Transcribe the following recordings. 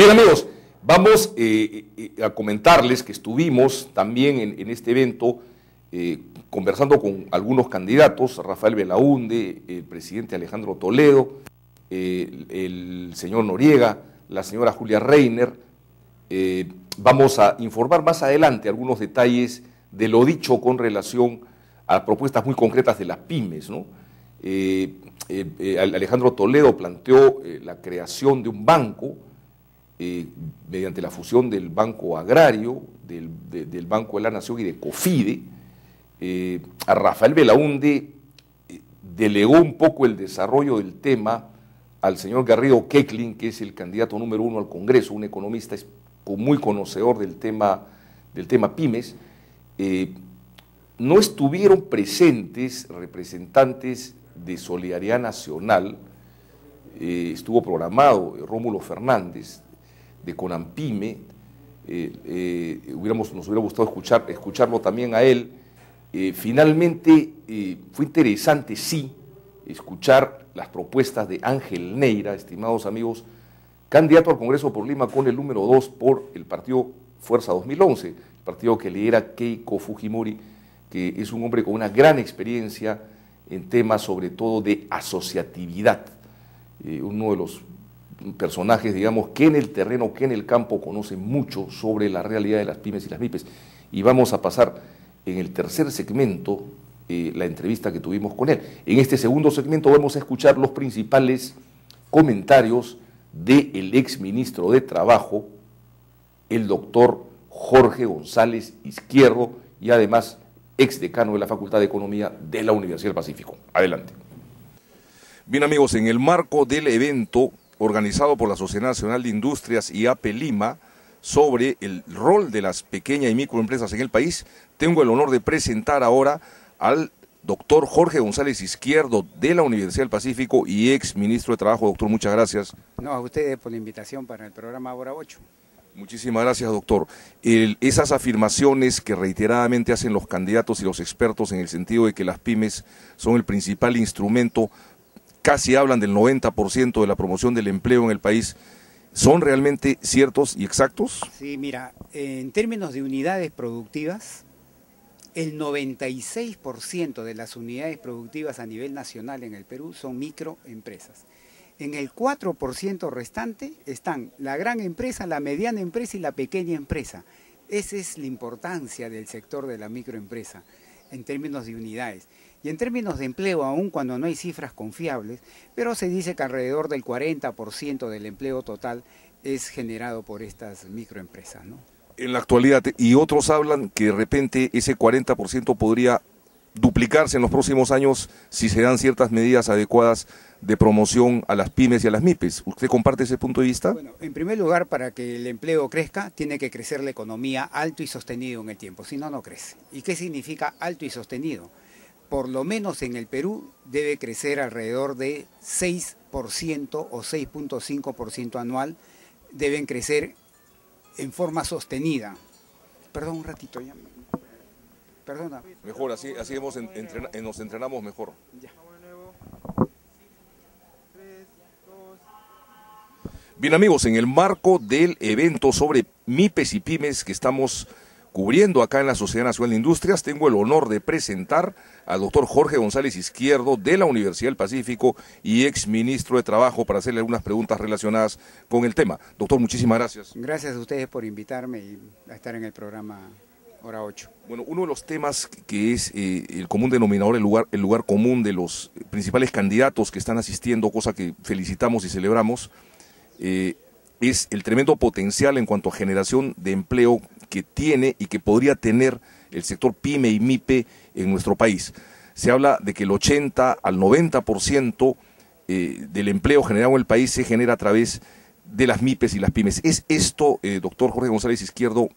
Bien, amigos, vamos a comentarles que estuvimos también en este evento conversando con algunos candidatos, Rafael Belaúnde, el presidente Alejandro Toledo, el señor Noriega, la señora Julia Reiner. Vamos a informar más adelante algunos detalles de lo dicho con relación a propuestas muy concretas de las pymes, ¿no? Alejandro Toledo planteó la creación de un banco mediante la fusión del Banco Agrario, del Banco de la Nación y de COFIDE. A Rafael Belaúnde delegó un poco el desarrollo del tema al señor Garrido Queclin, que es el candidato número 1 al Congreso, un economista muy conocedor del tema pymes. No estuvieron presentes representantes de Solidaridad Nacional, estuvo programado Rómulo Fernández de Conampyme, nos hubiera gustado escucharlo también a él. Finalmente fue interesante, sí, escuchar las propuestas de Ángel Neira, estimados amigos, candidato al Congreso por Lima con el número 2 por el partido Fuerza 2011, el partido que lidera Keiko Fujimori, que es un hombre con una gran experiencia en temas sobre todo de asociatividad, uno de los personajes, digamos, que en el terreno, que en el campo conoce mucho sobre la realidad de las pymes y las MIPES. Y vamos a pasar en el tercer segmento la entrevista que tuvimos con él. En este segundo segmento vamos a escuchar los principales comentarios del exministro de Trabajo, el doctor Jorge González Izquierdo, y además exdecano de la Facultad de Economía de la Universidad del Pacífico. Adelante. Bien, amigos, en el marco del evento organizado por la Sociedad Nacional de Industrias y APE Lima sobre el rol de las pequeñas y microempresas en el país, tengo el honor de presentar ahora al doctor Jorge González Izquierdo de la Universidad del Pacífico y ex ministro de Trabajo. Doctor, muchas gracias. No, a ustedes por la invitación para el programa Hora 8. Muchísimas gracias, doctor. Esas afirmaciones que reiteradamente hacen los candidatos y los expertos en el sentido de que las pymes son el principal instrumento, casi hablan del 90% de la promoción del empleo en el país, ¿son realmente ciertos y exactos? Sí, mira, en términos de unidades productivas, el 96% de las unidades productivas a nivel nacional en el Perú son microempresas. En el 4% restante están la gran empresa, la mediana empresa y la pequeña empresa. Esa es la importancia del sector de la microempresa en términos de unidades. Y en términos de empleo, aun cuando no hay cifras confiables, pero se dice que alrededor del 40% del empleo total es generado por estas microempresas, ¿no? En la actualidad, y otros hablan que de repente ese 40% podría duplicarse en los próximos años si se dan ciertas medidas adecuadas de promoción a las pymes y a las MIPES. ¿Usted comparte ese punto de vista? Bueno, en primer lugar, para que el empleo crezca, tiene que crecer la economía alto y sostenido en el tiempo, si no, no crece. ¿Y qué significa alto y sostenido? Por lo menos en el Perú debe crecer alrededor de 6% o 6.5% anual, deben crecer en forma sostenida. Perdón un ratito ya. Perdona. Mejor, así nos entrenamos mejor. Ya. Bien, amigos, en el marco del evento sobre MIPES y pymes que estamos cubriendo acá en la Sociedad Nacional de Industrias, tengo el honor de presentar al doctor Jorge González Izquierdo de la Universidad del Pacífico y ex ministro de Trabajo para hacerle algunas preguntas relacionadas con el tema. Doctor, muchísimas gracias. Gracias a ustedes por invitarme y a estar en el programa Hora 8. Bueno, uno de los temas que es el común denominador, el lugar común de los principales candidatos que están asistiendo, cosa que felicitamos y celebramos, es el tremendo potencial en cuanto a generación de empleo que tiene y que podría tener el sector PYME y MIPE en nuestro país. Se habla de que el 80 al 90% del empleo generado en el país se genera a través de las MIPES y las pymes. ¿Es esto, doctor Jorge González Izquierdo,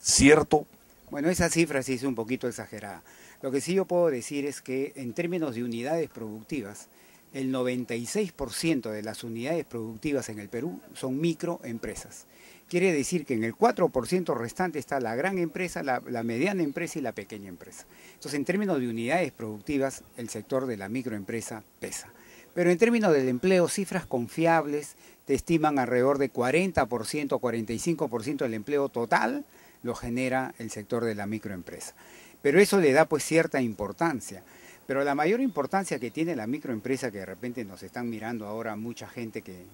cierto? Bueno, esa cifra sí es un poquito exagerada. Lo que sí yo puedo decir es que en términos de unidades productivas, el 96% de las unidades productivas en el Perú son microempresas. Quiere decir que en el 4% restante está la gran empresa, la mediana empresa y la pequeña empresa. Entonces, en términos de unidades productivas, el sector de la microempresa pesa. Pero en términos del empleo, cifras confiables te estiman alrededor de 40%, 45% del empleo total lo genera el sector de la microempresa. Pero eso le da pues cierta importancia. Pero la mayor importancia que tiene la microempresa, que de repente nos están mirando ahora mucha gente que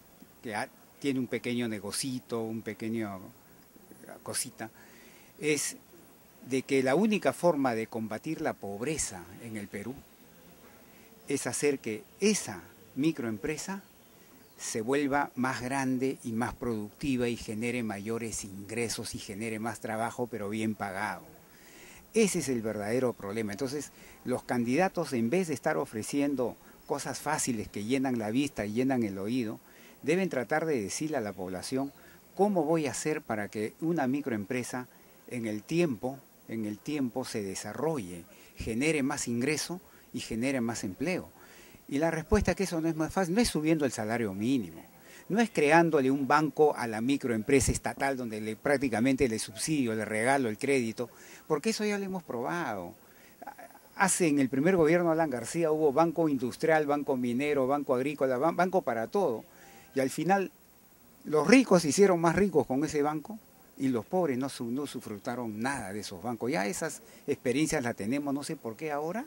tiene un pequeño negocito, un pequeño cosita, es de que la única forma de combatir la pobreza en el Perú es hacer que esa microempresa se vuelva más grande y más productiva y genere mayores ingresos y genere más trabajo, pero bien pagado. Ese es el verdadero problema. Entonces, los candidatos, en vez de estar ofreciendo cosas fáciles que llenan la vista y llenan el oído, deben tratar de decirle a la población cómo voy a hacer para que una microempresa en el tiempo se desarrolle, genere más ingreso y genere más empleo. Y la respuesta es que eso no es más fácil, no es subiendo el salario mínimo, no es creándole un banco a la microempresa estatal donde prácticamente le subsidio, le regalo el crédito, porque eso ya lo hemos probado. En el primer gobierno de Alan García hubo banco industrial, banco minero, banco agrícola, banco para todo. Y al final los ricos se hicieron más ricos con ese banco y los pobres no sufrutaron nada de esos bancos. Ya esas experiencias las tenemos, no sé por qué ahora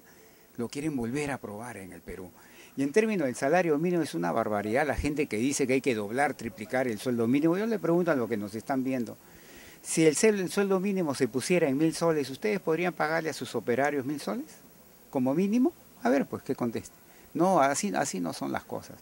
lo quieren volver a probar en el Perú. Y en términos del salario mínimo es una barbaridad la gente que dice que hay que doblar, triplicar el sueldo mínimo. Yo le pregunto a los que nos están viendo, si el sueldo mínimo se pusiera en 1.000 soles, ¿ustedes podrían pagarle a sus operarios 1.000 soles como mínimo? A ver, pues, ¿qué conteste? No, así no son las cosas.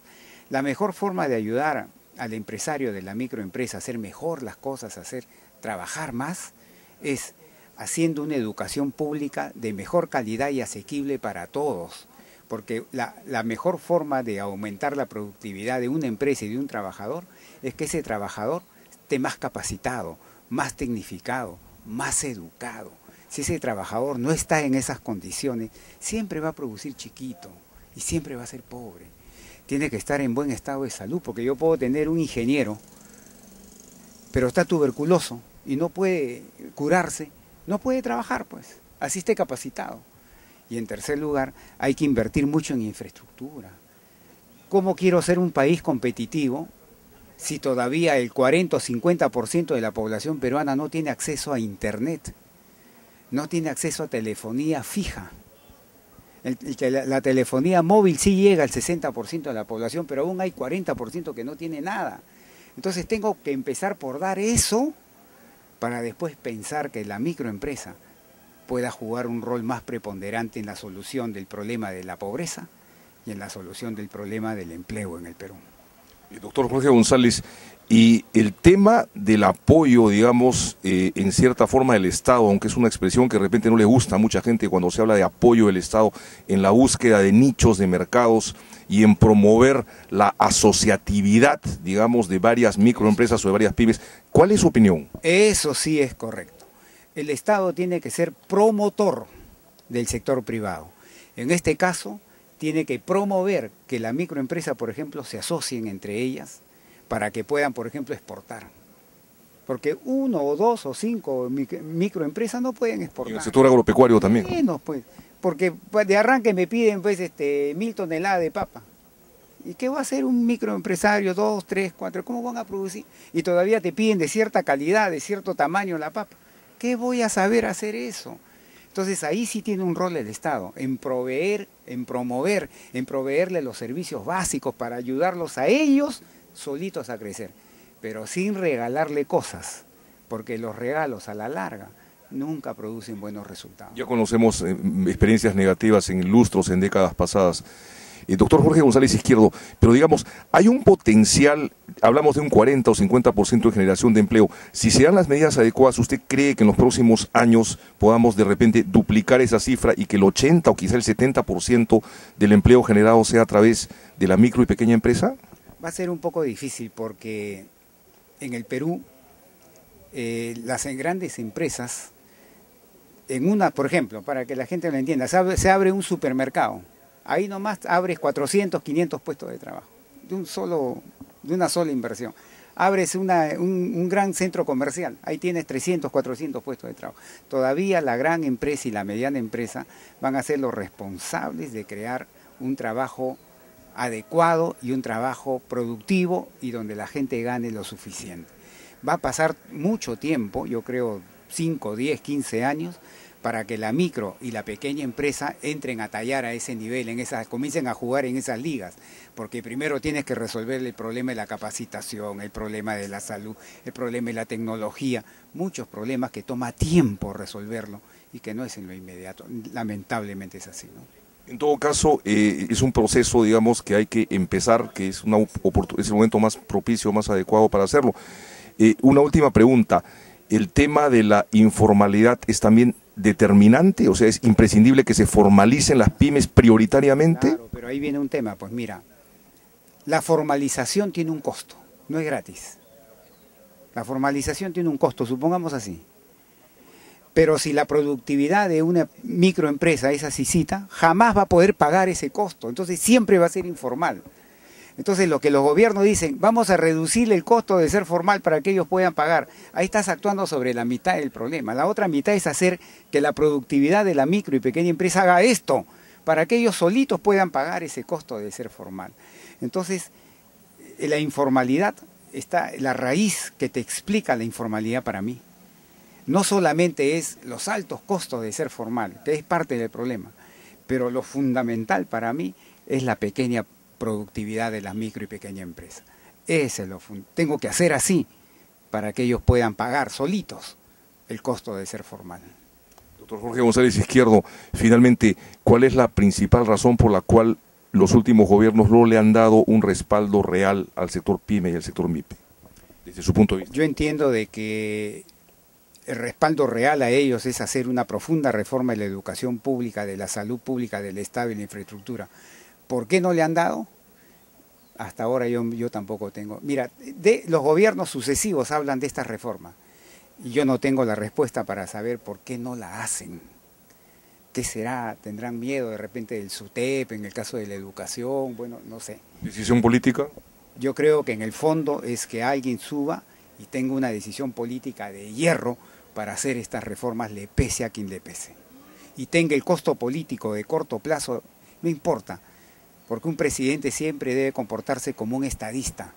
La mejor forma de ayudar al empresario de la microempresa a hacer mejor las cosas, a hacer trabajar más, es haciendo una educación pública de mejor calidad y asequible para todos. Porque la mejor forma de aumentar la productividad de una empresa y de un trabajador es que ese trabajador esté más capacitado, más tecnificado, más educado. Si ese trabajador no está en esas condiciones, siempre va a producir chiquito y siempre va a ser pobre. Tiene que estar en buen estado de salud, porque yo puedo tener un ingeniero, pero está tuberculoso y no puede curarse, no puede trabajar, pues, así esté capacitado. Y en tercer lugar, hay que invertir mucho en infraestructura. ¿Cómo quiero ser un país competitivo si todavía el 40 o 50% de la población peruana no tiene acceso a Internet, no tiene acceso a telefonía fija? La telefonía móvil sí llega al 60% de la población, pero aún hay 40% que no tiene nada. Entonces tengo que empezar por dar eso para después pensar que la microempresa pueda jugar un rol más preponderante en la solución del problema de la pobreza y en la solución del problema del empleo en el Perú. Doctor Jorge González, y el tema del apoyo, digamos, en cierta forma del Estado, aunque es una expresión que de repente no le gusta a mucha gente cuando se habla de apoyo del Estado en la búsqueda de nichos de mercados y en promover la asociatividad, digamos, de varias microempresas o de varias pymes, ¿cuál es su opinión? Eso sí es correcto. El Estado tiene que ser promotor del sector privado. En este caso, tiene que promover que la microempresa, por ejemplo, se asocien entre ellas para que puedan, por ejemplo, exportar. Porque 1 o 2 o 5 microempresas no pueden exportar. Y en el sector agropecuario también. Menos, pues, porque de arranque me piden pues 1.000 toneladas de papa. ¿Y qué va a hacer un microempresario? 2, 3, 4, ¿cómo van a producir? Y todavía te piden de cierta calidad, de cierto tamaño la papa. ¿Qué voy a saber hacer eso? Entonces ahí sí tiene un rol el Estado, en proveer, en promover, en proveerle los servicios básicos para ayudarlos a ellos solitos a crecer, pero sin regalarle cosas, porque los regalos a la larga nunca producen buenos resultados. Ya conocemos experiencias negativas en lustros, en décadas pasadas. Doctor Jorge González Izquierdo, pero digamos, hay un potencial, hablamos de un 40 o 50% de generación de empleo. Si se dan las medidas adecuadas, ¿usted cree que en los próximos años podamos de repente duplicar esa cifra y que el 80 o quizá el 70% del empleo generado sea a través de la micro y pequeña empresa? Va a ser un poco difícil porque en el Perú las grandes empresas, por ejemplo, para que la gente lo entienda, se abre un supermercado. Ahí nomás abres 400, 500 puestos de trabajo, de una sola inversión. Abres un gran centro comercial, ahí tienes 300, 400 puestos de trabajo. Todavía la gran empresa y la mediana empresa van a ser los responsables de crear un trabajo adecuado y un trabajo productivo y donde la gente gane lo suficiente. Va a pasar mucho tiempo, yo creo 5, 10, 15 años, para que la micro y la pequeña empresa entren a tallar a ese nivel, comiencen a jugar en esas ligas, porque primero tienes que resolver el problema de la capacitación, el problema de la salud, el problema de la tecnología, muchos problemas que toma tiempo resolverlo y que no es en lo inmediato, lamentablemente es así, ¿no? En todo caso, es un proceso, digamos, que hay que empezar, que es el momento más propicio, más adecuado para hacerlo. Una última pregunta, ¿el tema de la informalidad es también determinante? O sea, ¿es imprescindible que se formalicen las pymes prioritariamente? Claro, pero ahí viene un tema, pues mira, la formalización tiene un costo, no es gratis. La formalización tiene un costo, supongamos así. Pero si la productividad de una microempresa es asícita, jamás va a poder pagar ese costo, entonces siempre va a ser informal. Entonces lo que los gobiernos dicen, vamos a reducir el costo de ser formal para que ellos puedan pagar, ahí estás actuando sobre la mitad del problema. La otra mitad es hacer que la productividad de la micro y pequeña empresa haga esto, para que ellos solitos puedan pagar ese costo de ser formal. Entonces, la informalidad está, la raíz que te explica la informalidad para mí, no solamente es los altos costos de ser formal, que es parte del problema, pero lo fundamental para mí es la pequeña productividad de las micro y pequeñas empresas. Ese es lo tengo que hacer así para que ellos puedan pagar solitos el costo de ser formal. Doctor Jorge González Izquierdo, finalmente, ¿cuál es la principal razón por la cual los últimos gobiernos no le han dado un respaldo real al sector PYME y al sector MIPE, desde su punto de vista? Yo entiendo de que el respaldo real a ellos es hacer una profunda reforma de la educación pública, de la salud pública, del Estado y la infraestructura. ¿Por qué no le han dado? Hasta ahora yo tampoco tengo. Mira, los gobiernos sucesivos hablan de estas reformas y yo no tengo la respuesta para saber por qué no la hacen. ¿Qué será? ¿Tendrán miedo de repente del SUTEP, en el caso de la educación? Bueno, no sé. ¿Decisión política? Yo creo que en el fondo es que alguien suba y tenga una decisión política de hierro para hacer estas reformas, le pese a quien le pese. Y tenga el costo político de corto plazo, no importa, porque un presidente siempre debe comportarse como un estadista,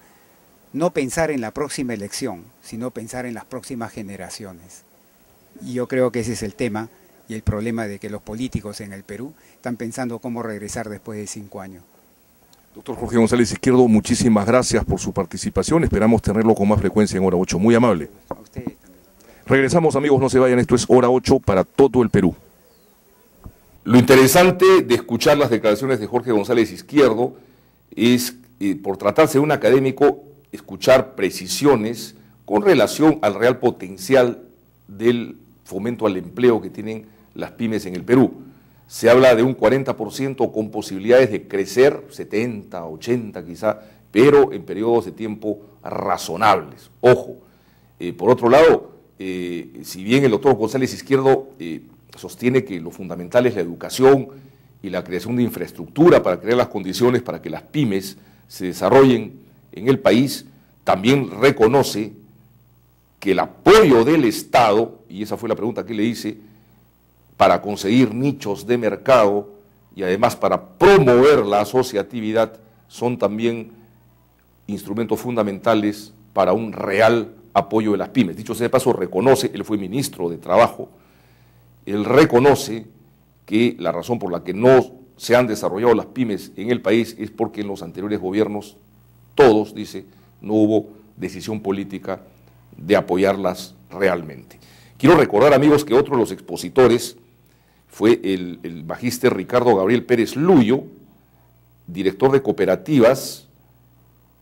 no pensar en la próxima elección, sino pensar en las próximas generaciones. Y yo creo que ese es el tema y el problema de que los políticos en el Perú están pensando cómo regresar después de 5 años. Doctor Jorge González Izquierdo, muchísimas gracias por su participación, esperamos tenerlo con más frecuencia en Hora 8, muy amable. A ustedes. Regresamos, amigos, no se vayan, esto es Hora 8 para todo el Perú. Lo interesante de escuchar las declaraciones de Jorge González Izquierdo es, por tratarse de un académico, escuchar precisiones con relación al real potencial del fomento al empleo que tienen las pymes en el Perú. Se habla de un 40% con posibilidades de crecer, 70, 80 quizá, pero en periodos de tiempo razonables. Ojo, por otro lado, si bien el doctor González Izquierdo sostiene que lo fundamental es la educación y la creación de infraestructura para crear las condiciones para que las pymes se desarrollen en el país, también reconoce que el apoyo del Estado, y esa fue la pregunta que le hice, para conseguir nichos de mercado y además para promover la asociatividad, son también instrumentos fundamentales para un real apoyo de las pymes. Dicho sea de paso, reconoce, él fue ministro de Trabajo, él reconoce que la razón por la que no se han desarrollado las pymes en el país es porque en los anteriores gobiernos, todos, dice, no hubo decisión política de apoyarlas realmente. Quiero recordar, amigos, que otro de los expositores fue el magíster Ricardo Gabriel Pérez Luyo, director de cooperativas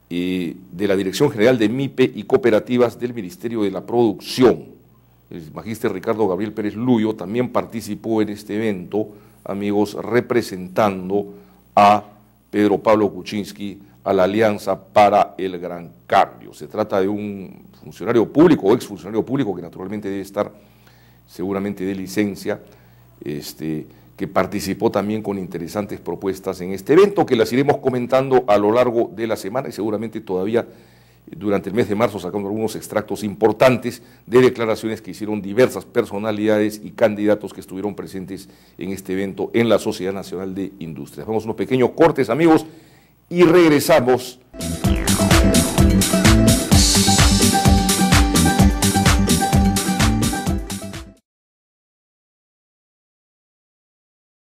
de la Dirección General de MIPE y Cooperativas del Ministerio de la Producción. El magíster Ricardo Gabriel Pérez Luyo también participó en este evento, amigos, representando a Pedro Pablo Kuczynski, a la Alianza para el Gran Cambio. Se trata de un funcionario público o exfuncionario público que naturalmente debe estar seguramente de licencia, que participó también con interesantes propuestas en este evento, que las iremos comentando a lo largo de la semana y seguramente todavía durante el mes de marzo sacando algunos extractos importantes de declaraciones que hicieron diversas personalidades y candidatos que estuvieron presentes en este evento en la Sociedad Nacional de Industrias. Vamos a unos pequeños cortes, amigos, y regresamos